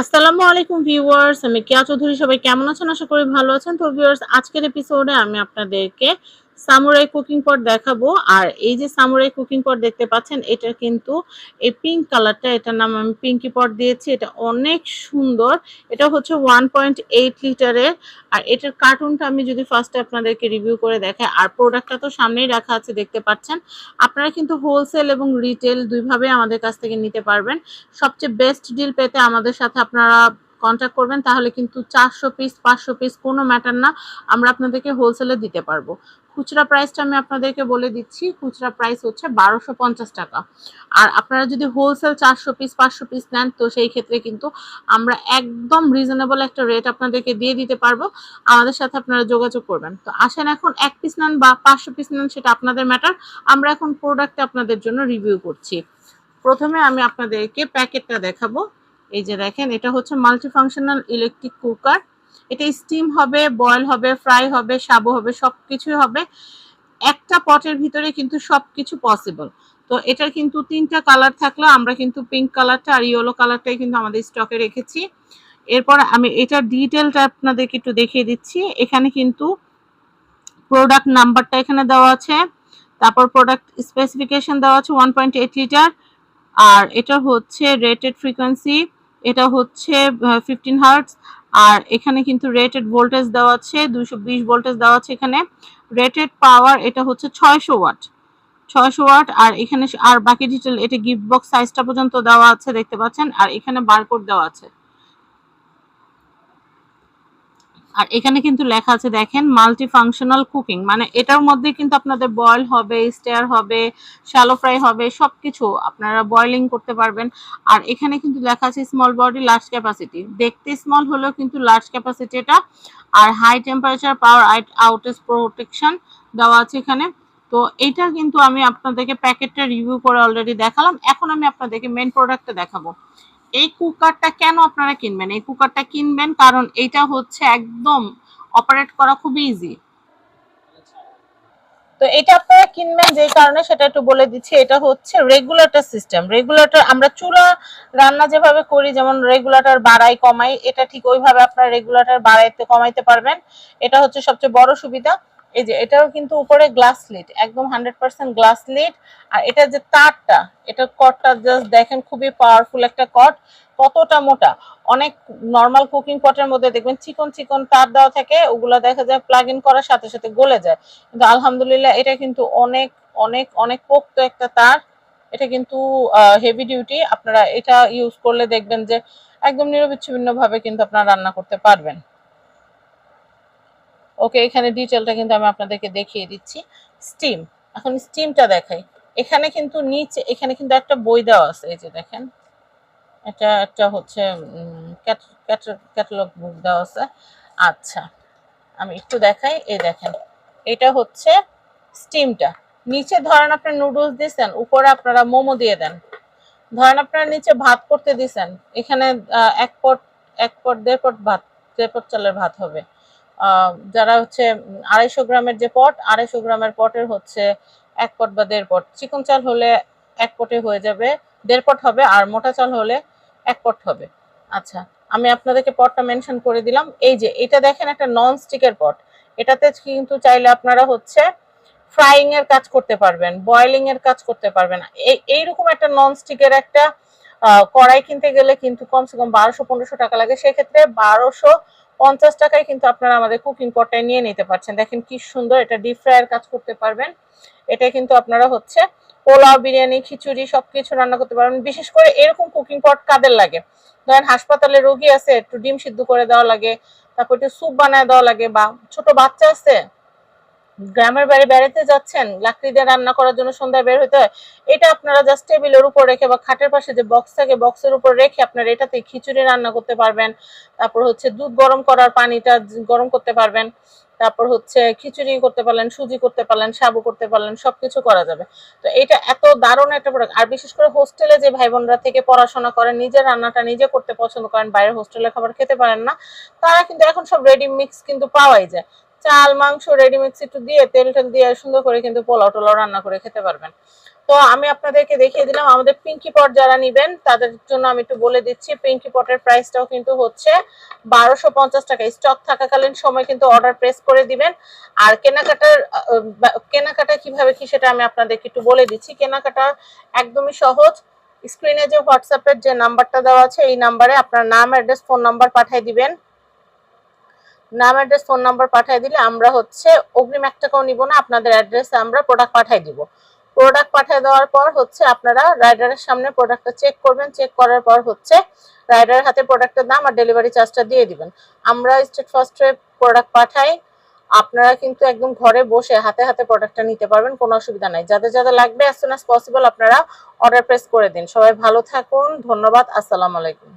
আসসালামু আলাইকুম ভিউয়ার্স, আমি কেয়া চৌধুরী। সবাই কেমন আছেন? আশা করি ভালো আছেন। তো ভিউয়ার্স, আজকের এপিসোডে আমি আপনাদেরকে সামুরাই কুকিং পট দেখাবো। আর এই যে সামুরাই কুকিং পট দেখতে পাচ্ছেন, এটা কিন্তু এই পিঙ্ক কালারটা, এটার নাম আমি পিঙ্কি পট দিয়েছি। এটা অনেক সুন্দর। এটা হচ্ছে 1.8 লিটারের। আর এটার কার্টুনটা আমি যদি ফার্স্টে আপনাদেরকে রিভিউ করে দেখাই, আর প্রোডাক্টটা তো সামনেই রাখা আছে দেখতে পাচ্ছেন। আপনারা কিন্তু হোলসেল এবং রিটেল দুইভাবে আমাদের কাছ থেকে নিতে পারবেন। সবচেয়ে বেস্ট ডিল পেতে আমাদের সাথে আপনারা কন্ট্যাক্ট করবেন, তাহলে কিন্তু 400 পিস 500 পিস কোনো ম্যাটার না, আমরা আপনাদেরকে হোলসেলে দিতে পারবো। খুচরা প্রাইসটা আমি আপনাদেরকে বলে দিচ্ছি। খুচরা প্রাইস হচ্ছে 1250 টাকা। আর আপনারা যদি হোলসেল 400 পিস 500 পিস নেন, তো সেই ক্ষেত্রে কিন্তু আমরা একদম রিজনেবল একটা রেট আপনাদেরকে দিয়ে দিতে পারবো। আমাদের সাথে আপনারা যোগাযোগ করবেন। তো আসেন, এখন 1 পিস নেন বা 500 পিস নেন, সেটা আপনাদের ম্যাটার। আমরা এখন প্রোডাক্টটা আপনাদের জন্য রিভিউ করছি। প্রথমে আমি আপনাদেরকে প্যাকেটটা দেখাবো। এই যে দেখেন, এটা হচ্ছে মাল্টিফাংশনাল ইলেকট্রিক কুকার। এটা স্টিম হবে, বয়েল হবে, ফ্রাই হবে, সাবু হবে, সবকিছুই হবে। একটা পটের ভিতরে কিন্তু সবকিছু পসিবল। তো এটার কিন্তু 3টা কালার থাকলো, আমরা কিন্তু পিঙ্ক কালারটা আর ইয়েলো কালারটাই কিন্তু আমাদের স্টকে রেখেছি। এরপর আমি এটার ডিটেলটা আপনাদেরকে একটু দেখিয়ে দিচ্ছি। এখানে কিন্তু প্রোডাক্ট নাম্বারটা এখানে দেওয়া আছে, তারপর প্রোডাক্ট স্পেসিফিকেশন দেওয়া আছে 1.8 লিটার। আর এটা হচ্ছে রেটেড ফ্রিকোয়েন্সি, এটা হচ্ছে 15 হার্টজ। আর এখানে কিন্তু রেটেড ভোল্টেজ দেওয়া আছে 220 ভোল্টেজ দেওয়া আছে এখানে। রেটেড পাওয়ার এটা হচ্ছে 600 ওয়াট, 600 ওয়াট। আর এখানে আর বাকি ডিটেল, এটা গিফট বক্স সাইজটা পর্যন্ত দেওয়া আছে দেখতে পাচ্ছেন। আর এখানে বারকোড দেওয়া আছে। আর এখানে কিন্তু লেখা আছে দেখেন, মাল্টি ফাংশনাল কুকিং, মানে এটার মধ্যে কিন্তু আপনাদের বয়েল হবে, স্টেয়ার হবে, শ্যালো ফ্রাই হবে, সবকিছু আপনারা বয়েলিং করতে পারবেন। আর এখানে কিন্তু লেখা আছে স্মল বডি লার্জ ক্যাপাসিটি, দেখতে স্মল হলেও কিন্তু লার্জ ক্যাপাসিটি এটা। আর হাই টেম্পারেচার পাওয়ার আউটেজ প্রোটেকশন দেওয়া আছে এখানে। তো এইটা কিন্তু আমি আপনাদেরকে প্যাকেটটা রিভিউ করে অলরেডি দেখালাম। এখন আমি আপনাদেরকে মেন প্রোডাক্টটা দেখাবো। এই কুকারটা কেন আপনারা কিনবেন? এই কুকারটা কিনবেন কারণ এইটা হচ্ছে একদম অপারেট করা খুবই ইজি। তো এটা আপনারা কিনবেন যেই কারণে সেটা একটু বলে দিচ্ছি। এটা হচ্ছে রেগুলেটর সিস্টেম। রেগুলেটর আমরা চুলা রান্না যেভাবে করি, যেমন রেগুলেটর বাড়াই কমাই, এটা ঠিক ওইভাবে আপনারা রেগুলেটর বাড়াইতে কমাইতে পারবেন। এটা হচ্ছে সবচেয়ে বড় সুবিধা। এই যে এটাও কিন্তু উপরে গ্লাস লিড, একদম 100% গ্লাস লিড। আর এটা যে তারটা, এটা কটটা জাস্ট দেখেন, খুবই পাওয়ারফুল একটা কট। কতটা মোটা! অনেক নর্মাল কুকিং পটের মধ্যে দেখবেন চিকন চিকন তার দেওয়া থাকে, ওগুলা দেখা যায় প্লাগ ইন করার সাথে সাথে গলে যায়। কিন্তু আলহামদুলিল্লাহ এটা কিন্তু অনেক অনেক অনেক পোক্ত একটা তার। এটা কিন্তু হেভি ডিউটি। আপনারা এটা ইউজ করলে দেখবেন যে একদম নিরবিচ্ছিন্ন ভাবে কিন্তু আপনারা রান্না করতে পারবেন। ওকে, এখানে ডিটেলটা কিন্তু আমি আপনাদেরকে দেখিয়ে দিচ্ছি। স্টিম, এখন স্টিমটা দেখাই। এখানে কিন্তু নিচে, এখানে কিন্তু একটা বই দেওয়া আছে, এই যে দেখেন, এটা একটা হচ্ছে ক্যাটালগ বুক দেওয়া আছে। আচ্ছা, আমি একটু দেখাই। এই দেখেন, এটা হচ্ছে স্টিমটা। নিচে ধরেন আপনি নুডলস দিচ্ছেন, উপরে আপনারা মোমো দিয়ে দেন। ধরেন আপনারা নিচে ভাত করতে দিচ্ছেন, এখানে এক পট, এক পট দেড় পট ভাত, দেড় পট চালের ভাত হবে। যারা হচ্ছে 250 গ্রামের যে পট, 250 গ্রামের পটের হচ্ছে এক পট বা দেড় পট। চিকন চাল হলে এক পটে হয়ে যাবে, দেড় পট হবে। আর মোটা চাল হলে এক পট হবে। আচ্ছা, আমি আপনাদেরকে পটটা মেনশন করে দিলাম। এই যে এটা দেখেন, একটা নন স্টিকের পট। এটাতে কিন্তু চাইলে আপনারা হচ্ছে ফ্রাইং এর কাজ করতে পারবেন, বয়েলিং এর কাজ করতে পারবেন। এইরকম একটা নন স্টিকের একটা কড়াই কিনতে গেলে কিন্তু কমসে কম 1200-1500 টাকা লাগে। সেক্ষেত্রে 1250 টাকায় কিন্তু আপনারা আমাদের কুকিং পটটাই নিয়ে নিতে পারছেন। দেখেন কি সুন্দর, এটা ডিপ ফ্রাইয়ের কাজ করতে পারবেন। এটা কিন্তু আপনারা হচ্ছে পোলাও, বিরিয়ানি, খিচুড়ি সবকিছু রান্না করতে পারবেন। বিশেষ করে এরকম কুকিং পট কাদের লাগে? ধরেন হাসপাতালে রোগী আছে, একটু ডিম সিদ্ধ করে দেওয়া লাগে, তারপর একটু স্যুপ বানায় দেওয়া লাগে, বা ছোট বাচ্চা আছে, গ্রামের বাড়ি বেড়াতে যাচ্ছেন, লাকড়ি দিয়ে রান্না করার জন্য সন্ধ্যায় বের হতে হয়। এটা আপনারা জাস্ট টেবিলের উপর রেখে বা খাটের পাশে যে বক্স থাকে, বক্সের উপর রেখে আপনারা এটাতে খিচুড়ি রান্না করতে পারবেন। তারপর হচ্ছে দুধ গরম করার পানিটা গরম করতে পারবেন। তারপর হচ্ছে খিচুড়ি করতে পারলেন, সুজি করতে পারলেন, সাবু করতে পারলেন, সবকিছু করা যাবে। তো এটা এত দারুণ একটা প্রোডাক্ট। আর বিশেষ করে হোস্টেলে যে ভাই বোনরা থেকে পড়াশোনা করেন, নিজের রান্নাটা নিজে করতে পছন্দ করেন, বাইরের হোস্টেলের খাবার খেতে পারেন না, তারা কিন্তু এখন সব রেডি মিক্স কিন্তু পাওয়াই যায়। চাল মাংস রেডিমিক্স একটু দিয়ে তেল টেল দিয়ে সুন্দর করে কিন্তু পোলাও টোলাও রান্না করে খেতে পারবেন। তো আমি আপনাদেরকে দেখিয়ে দিলাম আমাদের পিঙ্কি পট যারা নেবেন তাদের জন্য আমি একটু বলে দিচ্ছি। পিঙ্কি পটের প্রাইসটাও কিন্তু হচ্ছে 1250 টাকা। স্টক থাকাকালীন সময় কিন্তু অর্ডার প্রেস করে দিবেন। আর কেনাকাটা কিভাবে কি সেটা আমি আপনাদেরকে একটু বলে দিচ্ছি। কেনাকাটা একদমই সহজ। স্ক্রিনে যে হোয়াটসঅ্যাপের যে নাম্বারটা দেওয়া আছে এই নাম্বারে আপনার নাম, অ্যাড্রেস, ফোন নাম্বার পাঠিয়ে দিবেন। নাম, অ্যাড্রেস, ফোন নাম্বার পাঠিয়ে দিলে আমরা হচ্ছে অগ্রিম 1 টাকাও নিব না, আপনাদের অ্যাড্রেসে আমরা প্রোডাক্ট পাঠিয়ে দিব। প্রোডাক্ট পাঠিয়ে দেওয়ার পর হচ্ছে আপনারা রাইডারের সামনে প্রোডাক্টটা চেক করবেন। চেক করার পর হচ্ছে রাইডারের হাতে প্রোডাক্টের দাম আর ডেলিভারি চার্জটা দিয়ে দিবেন। আমরা স্টেট ফার্স্টে প্রোডাক্ট পাঠাই। আপনারা কিন্তু একদম ঘরে বসে হাতে হাতে প্রোডাক্টটা নিতে পারবেন, কোনো অসুবিধা নাই। যাদের যাদের লাগবে as soon as possible আপনারা অর্ডার প্রেস করে দিন। সবাই ভালো থাকুন, ধন্যবাদ, আসসালামু আলাইকুম।